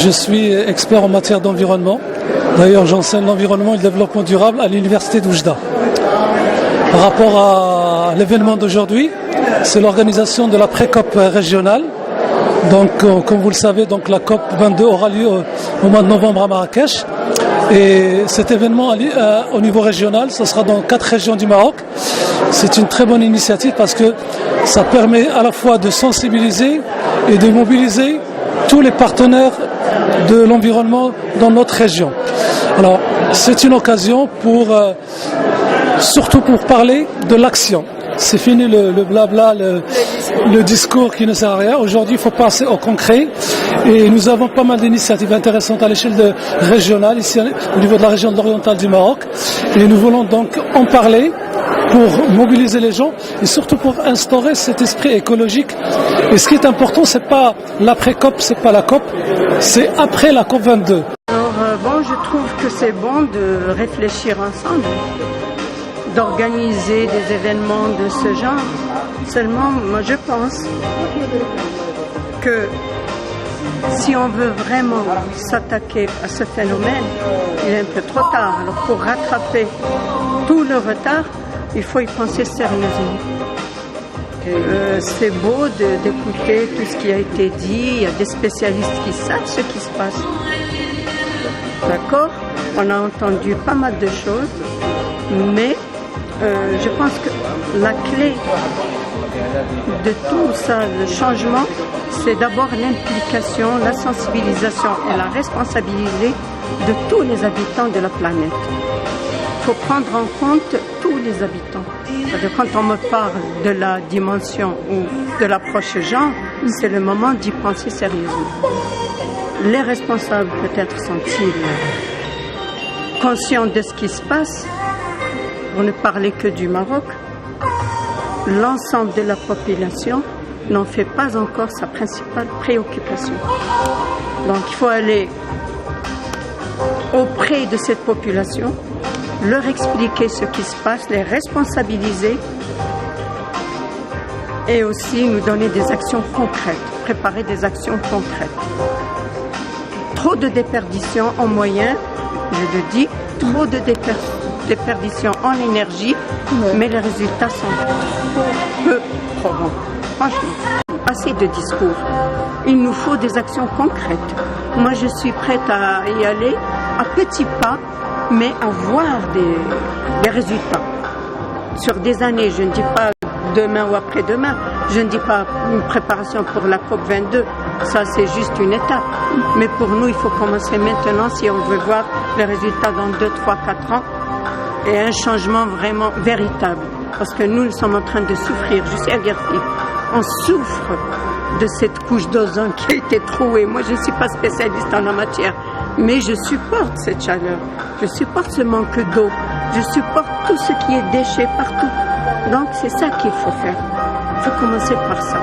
Je suis expert en matière d'environnement. D'ailleurs, j'enseigne l'environnement et le développement durable à l'université d'Oujda. Par rapport à l'événement d'aujourd'hui, c'est l'organisation de la pré-COP régionale. Donc, comme vous le savez, donc la COP 22 aura lieu au mois de novembre à Marrakech. Et cet événement au niveau régional, ce sera dans 4 régions du Maroc. C'est une très bonne initiative parce que ça permet à la fois de sensibiliser et de mobiliser tous les partenaires de l'environnement dans notre région. Alors, c'est une occasion surtout pour parler de l'action. C'est fini le blabla, le discours qui ne sert à rien. Aujourd'hui, il faut passer au concret. Et nous avons pas mal d'initiatives intéressantes à l'échelle régionale, ici au niveau de la région de l'oriental du Maroc. Et nous voulons donc en parler pour mobiliser les gens et surtout pour instaurer cet esprit écologique. Et ce qui est important, c'est pas l'après-COP, c'est pas la COP, c'est après la COP 22. Alors je trouve que c'est bon de réfléchir ensemble, d'organiser des événements de ce genre. Seulement, moi je pense que si on veut vraiment s'attaquer à ce phénomène, il est un peu trop tard. Alors pour rattraper tout le retard, il faut y penser sérieusement. C'est beau d'écouter tout ce qui a été dit, il y a des spécialistes qui savent ce qui se passe. D'accord? On a entendu pas mal de choses, mais je pense que la clé de tout ça, le changement, c'est d'abord l'implication, la sensibilisation et la responsabilité de tous les habitants de la planète. Il faut prendre en compte tous les habitants. C'est-à-dire, quand on me parle de la dimension ou de l'approche genre, c'est le moment d'y penser sérieusement. Les responsables peut-être sont-ils conscients de ce qui se passe, pour ne parler que du Maroc. L'ensemble de la population n'en fait pas encore sa principale préoccupation. Donc il faut aller auprès de cette population, leur expliquer ce qui se passe, les responsabiliser et aussi nous donner des actions concrètes, préparer des actions concrètes. Trop de déperdition en moyens, je le dis, trop de déperdition en énergie, mais les résultats sont peu probants. Franchement, assez de discours. Il nous faut des actions concrètes. Moi, je suis prête à y aller à petits pas, mais à voir des résultats. Sur des années, je ne dis pas demain ou après-demain, je ne dis pas une préparation pour la COP 22, ça c'est juste une étape. Mais pour nous, il faut commencer maintenant si on veut voir les résultats dans 2, 3, 4 ans et un changement vraiment véritable. Parce que nous sommes en train de souffrir, je suis avertie. On souffre de cette couche d'ozone qui a été trouée. Moi, je ne suis pas spécialiste en la matière, mais je supporte cette chaleur, je supporte ce manque d'eau, je supporte tout ce qui est déchets partout. Donc, c'est ça qu'il faut faire. Il faut commencer par ça.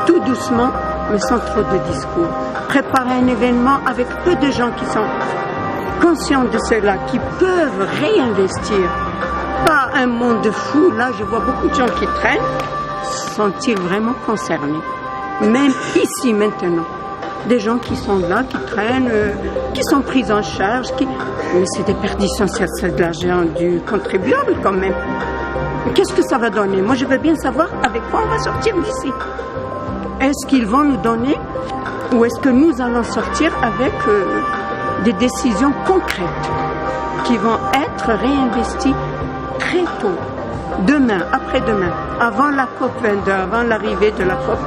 Tout doucement, mais sans trop de discours. Préparer un événement avec peu de gens qui sont conscients de cela, qui peuvent réinvestir. Pas un monde fou. Là, je vois beaucoup de gens qui traînent. Sont-ils vraiment concernés? Même ici, maintenant. Des gens qui sont là, qui traînent, qui sont pris en charge. Mais c'est des perditions, c'est de l'argent du contribuable quand même. Qu'est-ce que ça va donner? Moi, je veux bien savoir avec quoi on va sortir d'ici. Est-ce qu'ils vont nous donner ou est-ce que nous allons sortir avec des décisions concrètes qui vont être réinvesties très tôt, demain, après-demain, avant la COP 22, avant l'arrivée de la COP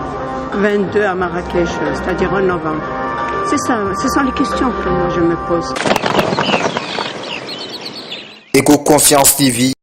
22 à Marrakech, c'est-à-dire en novembre. C'est ça, ce sont les questions que moi je me pose. Éco-Conscience TV